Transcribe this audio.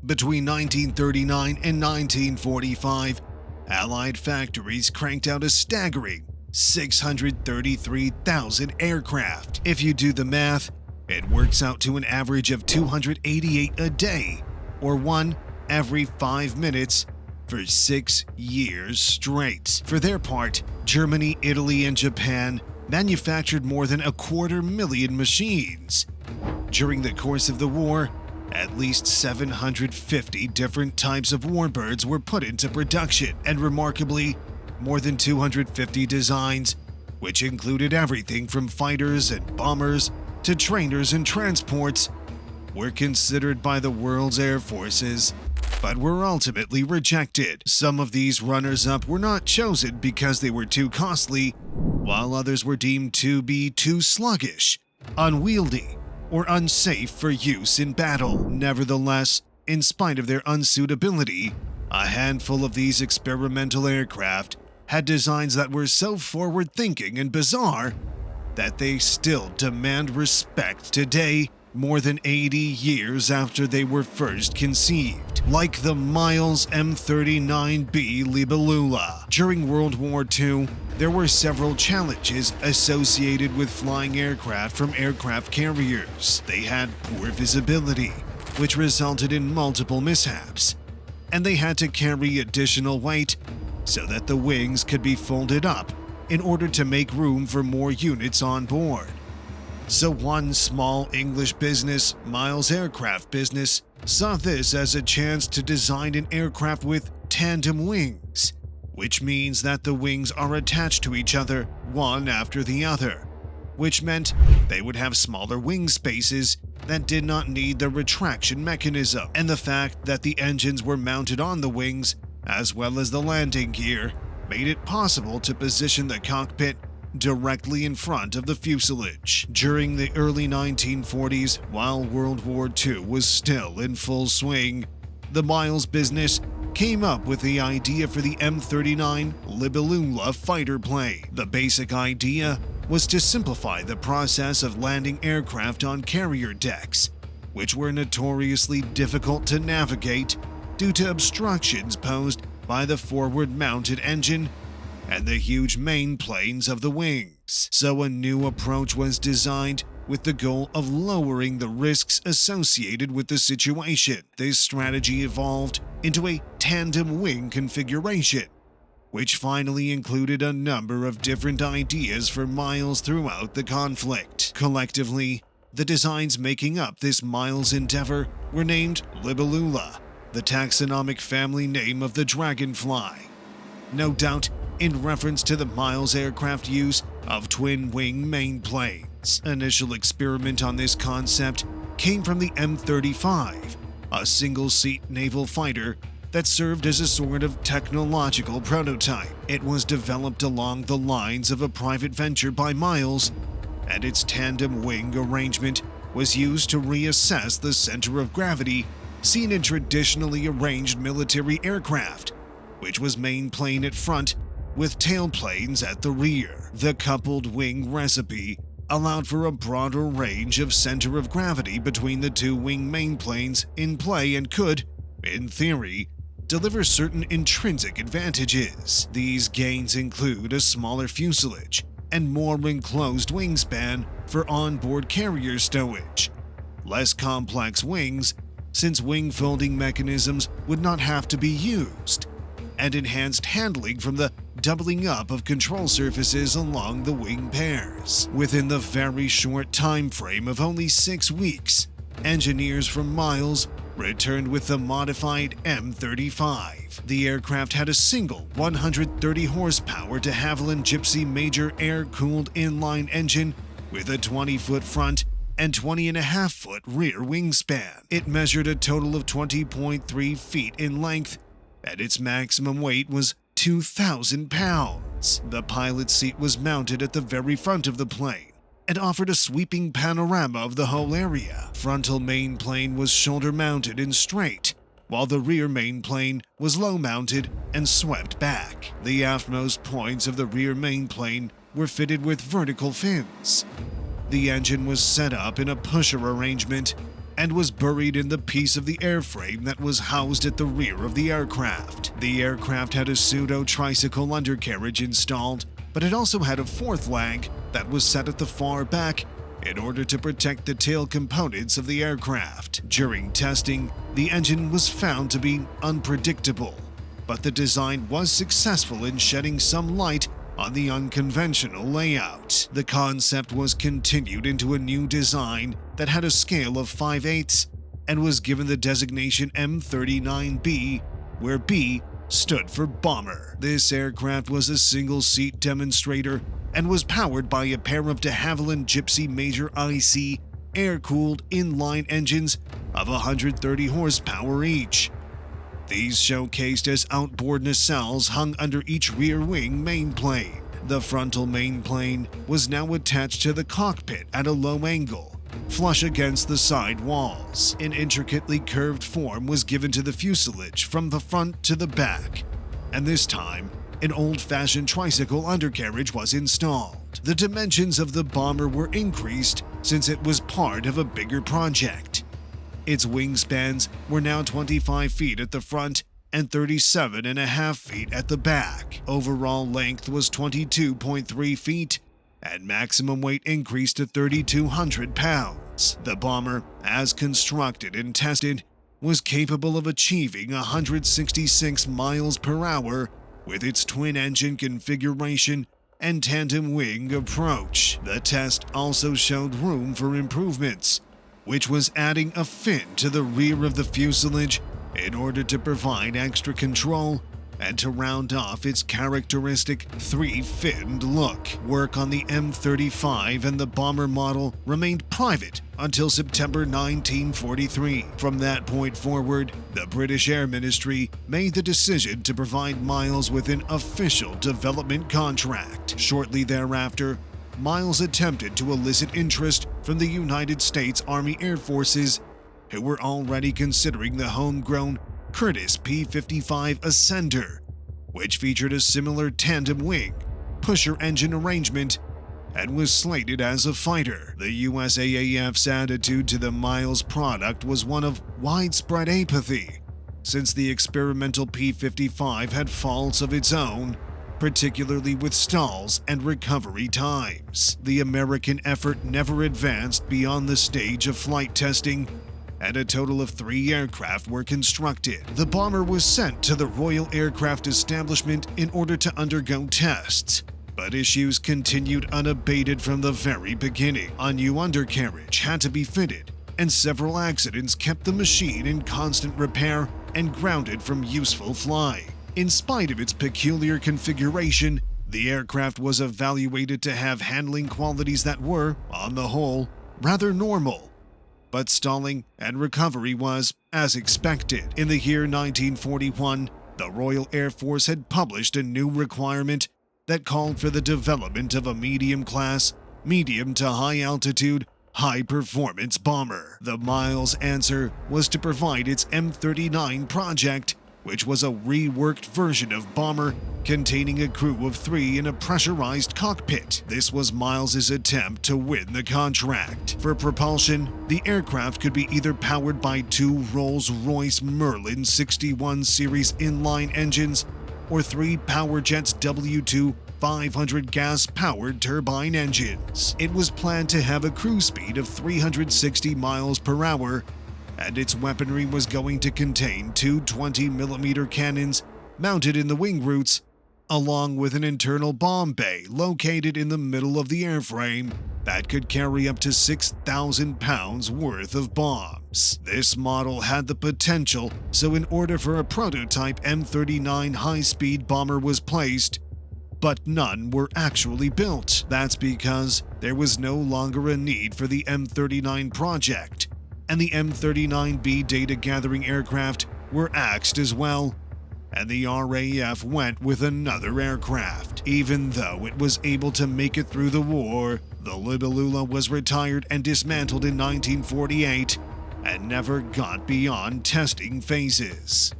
Between 1939 and 1945, Allied factories cranked out a staggering 633,000 aircraft. If you do the math, it works out to an average of 288 a day, or one every 5 minutes, for 6 years straight. For their part, Germany, Italy, and Japan manufactured more than 250,000 machines. During the course of the war, at least 750 different types of warbirds were put into production, and remarkably, more than 250 designs, which included everything from fighters and bombers to trainers and transports, were considered by the world's air forces, but were ultimately rejected. Some of these runners-up were not chosen because they were too costly, while others were deemed to be too sluggish, unwieldy, or unsafe for use in battle. Nevertheless, in spite of their unsuitability, a handful of these experimental aircraft had designs that were so forward-thinking and bizarre that they still demand respect today, more than 80 years after they were first conceived, like the Miles M39B Libellula. During World War II, there were several challenges associated with flying aircraft from aircraft carriers. They had poor visibility, which resulted in multiple mishaps, and they had to carry additional weight so that the wings could be folded up in order to make room for more units on board. So one small English business, Miles Aircraft Business, saw this as a chance to design an aircraft with tandem wings, which means that the wings are attached to each other, one after the other, which meant they would have smaller wing spaces that did not need the retraction mechanism, and the fact that the engines were mounted on the wings, as well as the landing gear, made it possible to position the cockpit directly in front of the fuselage. During the early 1940s, while World War II was still in full swing, the Miles business came up with the idea for the M39 Libellula fighter plane. The basic idea was to simplify the process of landing aircraft on carrier decks, which were notoriously difficult to navigate due to obstructions posed by the forward-mounted engine and the huge main planes of the wings. So a new approach was designed with the goal of lowering the risks associated with the situation. This strategy evolved into a tandem wing configuration, which finally included a number of different ideas for Miles throughout the conflict. Collectively, the designs making up this Miles endeavor were named Libellula, the taxonomic family name of the dragonfly. No doubt, in reference to the Miles aircraft use of twin-wing main planes. Initial experiment on this concept came from the M35, a single-seat naval fighter that served as a sort of technological prototype. It was developed along the lines of a private venture by Miles, and its tandem wing arrangement was used to reassess the center of gravity seen in traditionally arranged military aircraft, which was main plane at front with tailplanes at the rear. The coupled wing recipe allowed for a broader range of center of gravity between the two wing main planes in play and could, in theory, deliver certain intrinsic advantages. These gains include a smaller fuselage and more enclosed wingspan for onboard carrier stowage, less complex wings since wing folding mechanisms would not have to be used, and enhanced handling from the doubling up of control surfaces along the wing pairs. Within the very short time frame of only 6 weeks, engineers from Miles returned with the modified M35. The aircraft had a single 130 horsepower de Havilland Gypsy Major air-cooled inline engine with a 20-foot front and 20.5-foot rear wingspan. It measured a total of 20.3 feet in length, and its maximum weight was 2,000 pounds. The pilot's seat was mounted at the very front of the plane and offered a sweeping panorama of the whole area. Frontal main plane was shoulder-mounted and straight, while the rear main plane was low-mounted and swept back. The aftmost points of the rear main plane were fitted with vertical fins. The engine was set up in a pusher arrangement and was buried in the piece of the airframe that was housed at the rear of the aircraft. The aircraft had a pseudo-tricycle undercarriage installed, but it also had a fourth leg that was set at the far back in order to protect the tail components of the aircraft. During testing, the engine was found to be unpredictable, but the design was successful in shedding some light on the unconventional layout. The concept was continued into a new design that had a scale of 5/8 and was given the designation M39B, where B stood for bomber. This aircraft was a single-seat demonstrator and was powered by a pair of de Havilland Gypsy Major IC air-cooled inline engines of 130 horsepower each. These showcased as outboard nacelles hung under each rear wing mainplane. The frontal mainplane was now attached to the cockpit at a low angle, flush against the side walls. An intricately curved form was given to the fuselage from the front to the back, and this time, an old-fashioned tricycle undercarriage was installed. The dimensions of the bomber were increased since it was part of a bigger project. Its wingspans were now 25 feet at the front and 37.5 feet at the back. Overall length was 22.3 feet, and maximum weight increased to 3,200 pounds. The bomber, as constructed and tested, was capable of achieving 166 miles per hour with its twin-engine configuration and tandem wing approach. The test also showed room for improvements, which was adding a fin to the rear of the fuselage in order to provide extra control and to round off its characteristic three-finned look. Work on the M35 and the bomber model remained private until September 1943. From that point forward, the British Air Ministry made the decision to provide Miles with an official development contract. Shortly thereafter, Miles attempted to elicit interest from the United States Army Air Forces, who were already considering the homegrown Curtiss P-55 Ascender, which featured a similar tandem wing, pusher engine arrangement, and was slated as a fighter. The USAAF's attitude to the Miles product was one of widespread apathy, since the experimental P-55 had faults of its own, particularly with stalls and recovery times. The American effort never advanced beyond the stage of flight testing, and a total of 3 aircraft were constructed. The bomber was sent to the Royal Aircraft Establishment in order to undergo tests, but issues continued unabated from the very beginning. A new undercarriage had to be fitted, and several accidents kept the machine in constant repair and grounded from useful flying. In spite of its peculiar configuration, the aircraft was evaluated to have handling qualities that were, on the whole, rather normal. But stalling and recovery was as expected. In the year 1941, the Royal Air Force had published a new requirement that called for the development of a medium-class, medium to high-altitude, high-performance bomber. The Miles answer was to provide its M39 project, which was a reworked version of bomber containing a crew of 3 in a pressurized cockpit. This was Miles's attempt to win the contract. For propulsion, the aircraft could be either powered by 2 Rolls-Royce Merlin 61 series inline engines or 3 PowerJets W2 500 gas-powered turbine engines. It was planned to have a cruise speed of 360 miles per hour, and its weaponry was going to contain 2 20mm cannons mounted in the wing roots, along with an internal bomb bay located in the middle of the airframe that could carry up to 6,000 pounds worth of bombs. This model had the potential, so in order for a prototype M39 high-speed bomber was placed, but none were actually built. That's because there was no longer a need for the M39 project, and the M39B data-gathering aircraft were axed as well, and the RAF went with another aircraft. Even though it was able to make it through the war, the Libellula was retired and dismantled in 1948 and never got beyond testing phases.